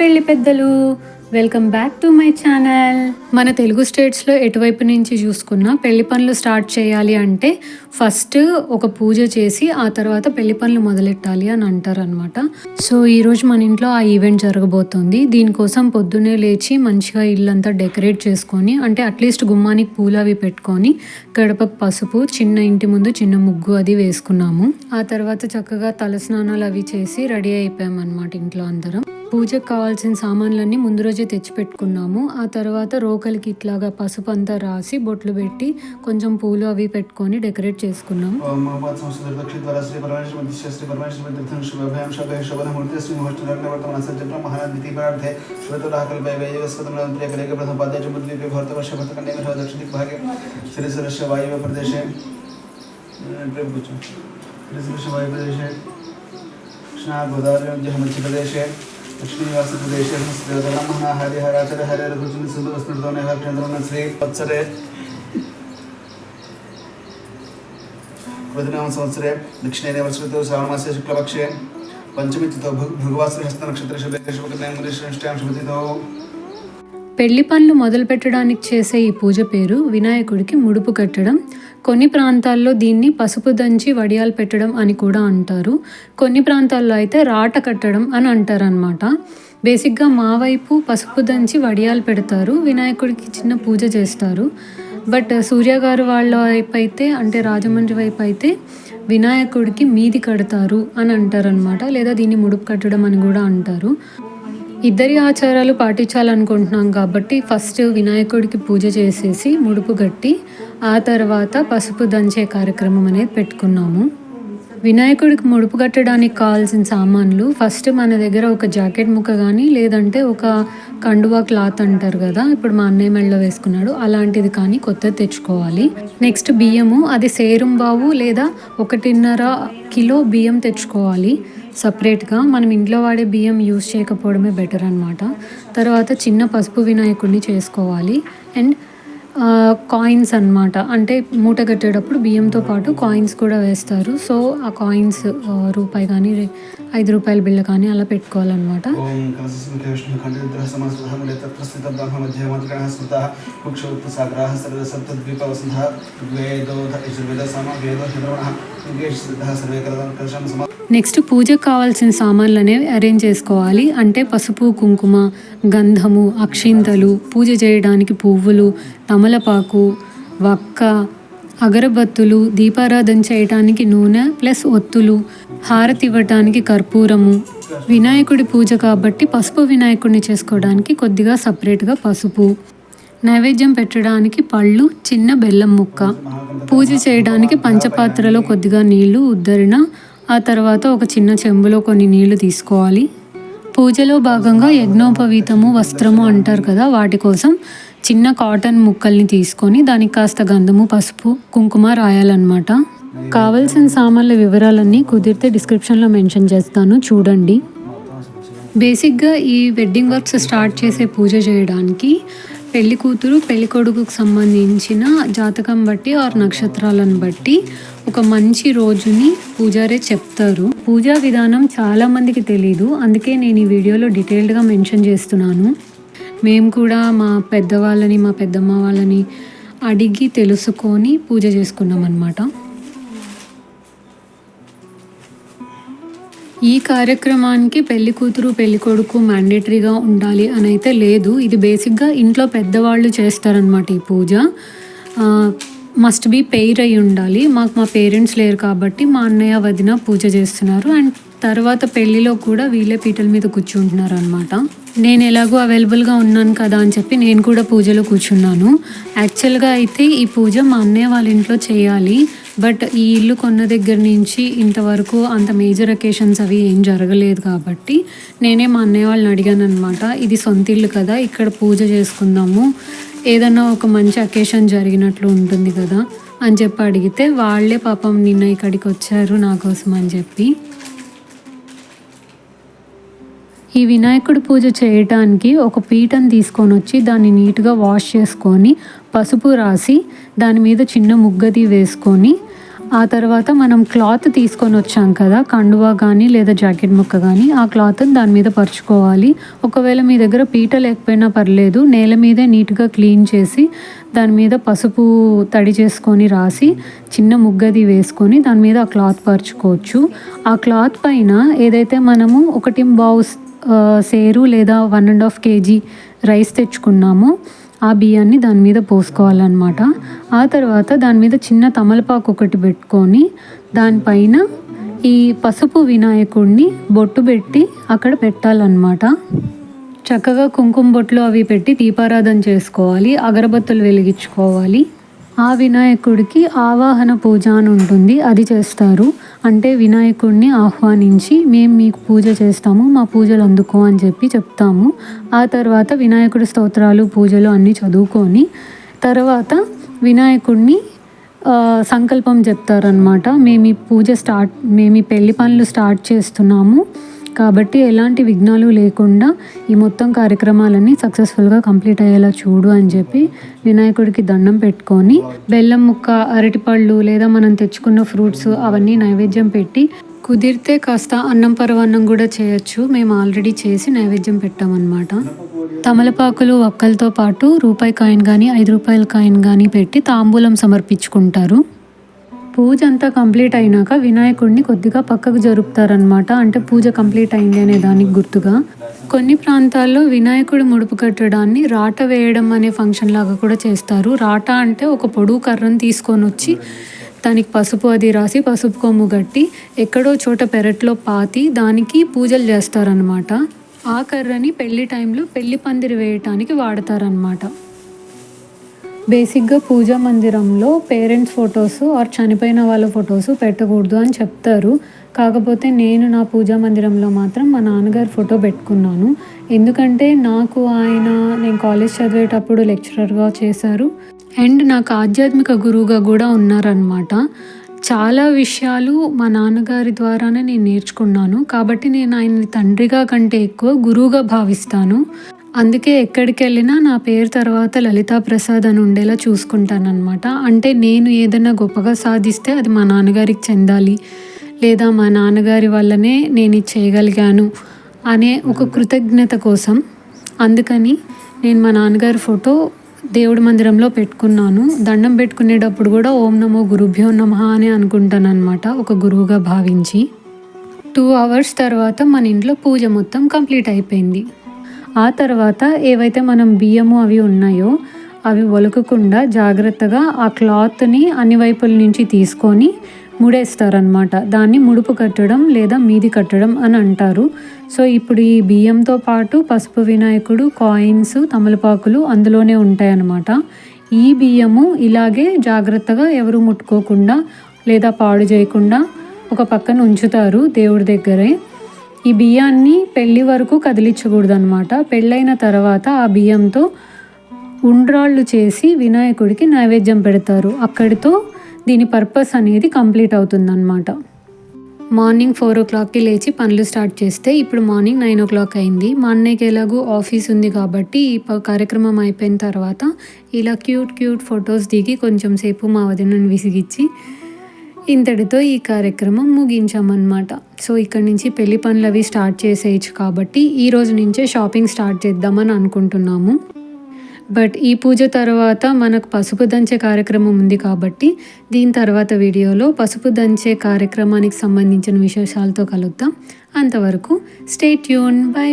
పెళ్లి పెద్దలు, welcome back to my channel. మన తెలుగు స్టేట్స్లో ఎటువైపు నుంచి చూసుకున్నా పెళ్లి పనులు స్టార్ట్ చేయాలి అంటే ఫస్ట్ ఒక పూజ చేసి ఆ తర్వాత పెళ్లి పనులు మొదలెట్టాలి అని అంటారు అనమాట. సో ఈరోజు మన ఇంట్లో ఆ ఈవెంట్ జరగబోతుంది. దీనికోసం పొద్దున్నే లేచి మంచిగా ఇల్లంతా డెకరేట్ చేసుకొని, అంటే అట్లీస్ట్ గుమ్మానికి పూలు అవి పెట్టుకొని, గడపకు పసుపు, చిన్న ఇంటి ముందు చిన్న ముగ్గు అది వేసుకున్నాము. ఆ తర్వాత చక్కగా తలస్నానాలు అవి చేసి రెడీ అయిపోయాం అనమాట ఇంట్లో అందరం. పూజకు కావాల్సిన సామాన్లన్నీ ముందు రోజే తెచ్చి పెట్టుకున్నాము. ఆ తర్వాత రోకలికి ఇట్లాగా పసుపు అంతా రాసి బొట్లు పెట్టి కొంచెం పూలు అవి పెట్టుకొని డెకరేట్ చేసుకున్నాము. लक्ष्मीवास प्रदेशे संस्कृतम हरिहराचल हरे रघुचन सुंदर स्मृतोने हर चंद्रन श्री वत्सरे वदनाम संवत्सरे दक्षिणे वर्षतो श्रावणमासे शुक्लपक्षे पंचमी तिथौ भृगुवासरे हस्त नक्षत्र शुभे शुभकन्यां श्रेष्ठां शुभतिथौ. పెళ్లి పనులు మొదలు పెట్టడానికి చేసే ఈ పూజ పేరు వినాయకుడికి ముడుపు కట్టడం. కొన్ని ప్రాంతాల్లో దీన్ని పసుపు దంచి వడియాలు పెట్టడం అని కూడా అంటారు. కొన్ని ప్రాంతాల్లో అయితే రాట కట్టడం అని అంటారనమాట. బేసిక్గా మా వైపు పసుపు దంచి వడియాలు పెడతారు, వినాయకుడికి చిన్న పూజ చేస్తారు. బట్ సూర్య గారు వాళ్ళ వైపు అయితే, అంటే రాజమండ్రి వైపు అయితే వినాయకుడికి మీది కడతారు అని అంటారనమాట. లేదా దీన్ని ముడుపు కట్టడం అని కూడా అంటారు. ఇద్దరి ఆచారాలు పాటించాలనుకుంటున్నాం కాబట్టి ఫస్ట్ వినాయకుడికి పూజ చేసేసి ముడుపు కట్టి ఆ తర్వాత పసుపు దంచే కార్యక్రమం అనేది పెట్టుకున్నాము. వినాయకుడికి ముడుపు కట్టడానికి కావాల్సిన సామాన్లు ఫస్ట్ మన దగ్గర ఒక జాకెట్ ముక్క కానీ, లేదంటే ఒక కండువా క్లాత్ అంటారు కదా, ఇప్పుడు మా అన్నయ్య మెడలో వేసుకున్నాడు, అలాంటిది కానీ కొత్తది తెచ్చుకోవాలి. నెక్స్ట్ బియ్యము, అది సేరుం బావు లేదా 1.5 కిలో బియ్యం తెచ్చుకోవాలి సపరేట్గా. మనం ఇంట్లో వాడే బియ్యం యూజ్ చేయకపోవడమే బెటర్ అనమాట. తర్వాత చిన్న పసుపు వినాయకుడిని చేసుకోవాలి. అండ్ కాయిన్స్ అన్నమాట, అంటే మూట కట్టేటప్పుడు బియ్యంతో పాటు కాయిన్స్ కూడా వేస్తారు. సో ఆ కాయిన్స్ రూపాయి కానీ 5 రూపాయల బిళ్ళ కానీ అలా పెట్టుకోవాలన్నమాట. నెక్స్ట్ పూజకు కావాల్సిన సామాన్లు అనేవి అరేంజ్ చేసుకోవాలి. అంటే పసుపు, కుంకుమ, గంధము, అక్షింతలు, పూజ చేయడానికి పువ్వులు, తమలపాకు, వక్క, అగరబత్తులు, దీపారాధన చేయడానికి నూనె ప్లస్ ఒత్తులు, హారతి ఇవ్వటానికి కర్పూరము. వినాయకుడి పూజ కాబట్టి పసుపు వినాయకుడిని చేసుకోవడానికి కొద్దిగా సపరేట్గా పసుపు, నైవేద్యం పెట్టడానికి పళ్ళు, చిన్న బెల్లం ముక్క, పూజ చేయడానికి పంచపాత్రలో కొద్దిగా నీళ్లు, ఉద్ధరణ, ఆ తర్వాత ఒక చిన్న చెంబులో కొన్ని నీళ్లు తీసుకోవాలి. పూజలో భాగంగా యజ్ఞోపవీతము, వస్త్రము అంటారు కదా, వాటి కోసం చిన్న కాటన్ ముక్కల్ని తీసుకొని దానికి కాస్త గంధము, పసుపు, కుంకుమ రాయాలన్నమాట. కావలసిన సామాన్ల వివరాలన్నీ కుదిరితే డిస్క్రిప్షన్లో మెన్షన్ చేస్తాను, చూడండి. బేసిక్గా ఈ వెడ్డింగ్ వర్క్స్ స్టార్ట్ చేసే పూజ చేయడానికి పెళ్లి కూతురు పెళ్లి కొడుకుకు సంబంధించిన జాతకం బట్టి ఆర్ నక్షత్రాలను బట్టి ఒక మంచి రోజుని పూజారే చెప్తారు. పూజా విధానం చాలా మందికి తెలీదు, అందుకే నేను ఈ వీడియోలో డీటెయిల్డ్గా మెన్షన్ చేస్తున్నాను. మేము కూడా మా పెద్దవాళ్ళని, మా పెద్దమ్మ వాళ్ళని అడిగి తెలుసుకొని పూజ చేసుకున్నాం అన్నమాట. ఈ కార్యక్రమానికి పెళ్లి కూతురు పెళ్లి కొడుకు మ్యాండేటరీగా ఉండాలి అని అయితే లేదు. ఇది బేసిక్గా ఇంట్లో పెద్దవాళ్ళు చేస్తారనమాట. ఈ పూజ మస్ట్ బీ పెయిర్ అయి ఉండాలి. మాకు మా పేరెంట్స్ లేరు కాబట్టి మా అన్నయ్య వదిన పూజ చేస్తున్నారు. అండ్ తర్వాత పెళ్లిలో కూడా వీళ్ళే పీటల మీద కూర్చుంటున్నారు అనమాట. నేను ఎలాగో అవైలబుల్గా ఉన్నాను కదా అని చెప్పి నేను కూడా పూజలో కూర్చున్నాను. యాక్చువల్గా అయితే ఈ పూజ మా అన్నయ్య వాళ్ళ ఇంట్లో చేయాలి, బట్ ఈ ఇల్లు కొన్న దగ్గర నుంచి ఇంతవరకు అంత మేజర్ అకేషన్స్ అవి ఏం జరగలేదు కాబట్టి నేనే మా అన్నయ్య వాళ్ళని అడిగాను అనమాట. ఇది సొంత ఇల్లు కదా, ఇక్కడ పూజ చేసుకుందాము, ఏదన్నా ఒక మంచి అకేషన్ జరిగినట్లు ఉంటుంది కదా అని చెప్పి అడిగితే వాళ్ళే పాపం నిన్న ఇక్కడికి వచ్చారు నా కోసం అని చెప్పి. ఈ వినాయకుడి పూజ చేయటానికి ఒక పీటను తీసుకొని వచ్చి దాన్ని నీట్గా వాష్ చేసుకొని పసుపు రాసి దాని మీద చిన్న ముగ్గది వేసుకొని ఆ తర్వాత మనం క్లాత్ తీసుకొని వచ్చాం కదా, కండువా కానీ లేదా జాకెట్ ముక్క కానీ, ఆ క్లాత్ని దాని మీద పరుచుకోవాలి. ఒకవేళ మీ దగ్గర పీట లేకపోయినా పర్లేదు, నేల మీదే నీట్గా క్లీన్ చేసి దాని మీద పసుపు తడి చేసుకొని రాసి చిన్న ముగ్గది వేసుకొని దాని మీద ఆ క్లాత్ పరుచుకోవచ్చు. ఆ క్లాత్ పైన ఏదైతే మనము 1 బావు సేరు లేదా 1.5 kg రైస్ తెచ్చుకున్నామో ఆ బియ్యాన్ని దాని మీద పోసుకోవాలన్నమాట. ఆ తర్వాత దాని మీద చిన్న తమలపాకు ఒకటి పెట్టుకొని దానిపైన ఈ పసుపు వినాయకుడిని బొట్టు పెట్టి అక్కడ పెట్టాలన్నమాట. చక్కగా కుంకుమ బొట్లు అవి పెట్టి దీపారాధన చేసుకోవాలి, అగరబత్తులు వెలిగించుకోవాలి. ఆ వినాయకుడికి ఆవాహన పూజ అని ఉంటుంది, అది చేస్తారు. అంటే వినాయకుడిని ఆహ్వానించి మేము మీకు పూజ చేస్తాము, మా పూజలు అందుకో అని చెప్తాము. ఆ తర్వాత వినాయకుడి స్తోత్రాలు పూజలు అన్నీ చదువుకొని తర్వాత వినాయకుడిని సంకల్పం చెప్తారనమాట. మేము ఈ పెళ్లి పనులు స్టార్ట్ చేస్తున్నాము కాబట్టి ఎలాంటి విఘ్నాలు లేకుండా ఈ మొత్తం కార్యక్రమాలన్నీ సక్సెస్ఫుల్గా కంప్లీట్ అయ్యేలా చూడు అని చెప్పి వినాయకుడికి దండం పెట్టుకొని బెల్లం ముక్క, అరటిపళ్ళు లేదా మనం తెచ్చుకున్న ఫ్రూట్స్ అవన్నీ నైవేద్యం పెట్టి, కుదిరితే కాస్త అన్నం పరవాన్నం కూడా చేయొచ్చు. మేము ఆల్రెడీ చేసి నైవేద్యం పెట్టామన్నమాట. తమలపాకులు ఒక్కలతో పాటు రూపాయి కాయిన్ కానీ 5 రూపాయల కాయిన్ కానీ పెట్టి తాంబూలం సమర్పించుకుంటారు. పూజ అంతా కంప్లీట్ అయినాక వినాయకుడిని కొద్దిగా పక్కకు జరుపుతారనమాట. అంటే పూజ కంప్లీట్ అయింది అనే దానికి గుర్తుగా. కొన్ని ప్రాంతాల్లో వినాయకుడి ముడుపు కట్టడాన్ని రాట వేయడం అనే ఫంక్షన్ లాగా కూడా చేస్తారు. రాట అంటే ఒక పొడుగు కర్రను తీసుకొని వచ్చి దానికి పసుపు అది రాసి పసుపు కొమ్ము కట్టి ఎక్కడో చోట పెరట్లో పాతి దానికి పూజలు చేస్తారనమాట. ఆ కర్రని పెళ్లి టైంలో పెళ్లి పందిరి వేయటానికి వాడతారనమాట. బేసిక్గా పూజా మందిరంలో పేరెంట్స్ ఫొటోస్ ఆర్ చనిపోయిన వాళ్ళ ఫొటోస్ పెట్టకూడదు అని చెప్తారు. కాకపోతే నేను నా పూజా మందిరంలో మాత్రం మా నాన్నగారి ఫోటో పెట్టుకున్నాను. ఎందుకంటే నేను కాలేజ్ చదివేటప్పుడు లెక్చరర్గా చేశారు అండ్ నాకు ఆధ్యాత్మిక గురువుగా కూడా ఉన్నారనమాట. చాలా విషయాలు మా నాన్నగారి ద్వారానే నేను నేర్చుకున్నాను. కాబట్టి నేను ఆయన్ని తండ్రిగా కంటే ఎక్కువ గురువుగా భావిస్తాను. అందుకే ఎక్కడికి వెళ్ళినా నా పేరు తర్వాత లలితా ప్రసాద్ అని ఉండేలా చూసుకుంటానన్నమాట. అంటే నేను ఏదైనా గొప్పగా సాధిస్తే అది మా నాన్నగారికి చెందాలి, లేదా మా నాన్నగారి వల్లనే నేను ఇది చేయగలిగాను అనే ఒక కృతజ్ఞత కోసం. అందుకని నేను మా నాన్నగారి ఫోటో దేవుడి మందిరంలో పెట్టుకున్నాను. దండం పెట్టుకునేటప్పుడు కూడా ఓం నమో గురుభ్యో నమః అని అనుకుంటాను అనమాట, ఒక గురువుగా భావించి. 2 hours తర్వాత మన ఇంట్లో పూజ మొత్తం కంప్లీట్ అయిపోయింది. ఆ తర్వాత ఏవైతే మనం బియ్యము అవి ఉన్నాయో అవి ఒలకకుండా జాగ్రత్తగా ఆ క్లాత్ని అన్ని వైపుల నుంచి తీసుకొని ముడేస్తారనమాట. దాన్ని ముడుపు కట్టడం లేదా మీది కట్టడం అని అంటారు. సో ఇప్పుడు ఈ బియ్యంతో పాటు పసుపు వినాయకుడు, కాయిన్స్, తమలపాకులు అందులోనే ఉంటాయన్నమాట. ఈ బియ్యము ఇలాగే జాగ్రత్తగా ఎవరు ముట్టుకోకుండా లేదా పాడు చేయకుండా ఒక పక్కన ఉంచుతారు దేవుడి దగ్గరే. ఈ బియ్యాన్ని పెళ్ళి వరకు కదిలించకూడదు అనమాట. పెళ్ళైన తర్వాత ఆ బియ్యంతో ఉండ్రాళ్ళు చేసి వినాయకుడికి నైవేద్యం పెడతారు. అక్కడితో దీని పర్పస్ అనేది కంప్లీట్ అవుతుందన్నమాట. మార్నింగ్ 4 o'clockకి లేచి పనులు స్టార్ట్ చేస్తే ఇప్పుడు మార్నింగ్ 9 o'clock అయింది. మా అన్నయ్యకి ఎలాగూ ఆఫీస్ ఉంది కాబట్టి ఈ కార్యక్రమం అయిపోయిన తర్వాత ఇలా క్యూట్ ఫొటోస్ దిగి కొంచెం సేపు మా వదినను విసిగిచ్చి ఇంతటితో ఈ కార్యక్రమం ముగించామన్నమాట. సో ఇక్కడ నుంచి పెళ్లి పనులు అవి స్టార్ట్ చేసేయచ్చు కాబట్టి ఈ రోజు నుంచే షాపింగ్ స్టార్ట్ చేద్దామని అనుకుంటున్నాము. బట్ ఈ పూజ తర్వాత మనకు పసుపు దంచే కార్యక్రమం ఉంది కాబట్టి దీని తర్వాత వీడియోలో పసుపు దంచే కార్యక్రమానికి సంబంధించిన విశేషాలతో కలుద్దాం. అంతవరకు స్టే ట్యూన్. బై.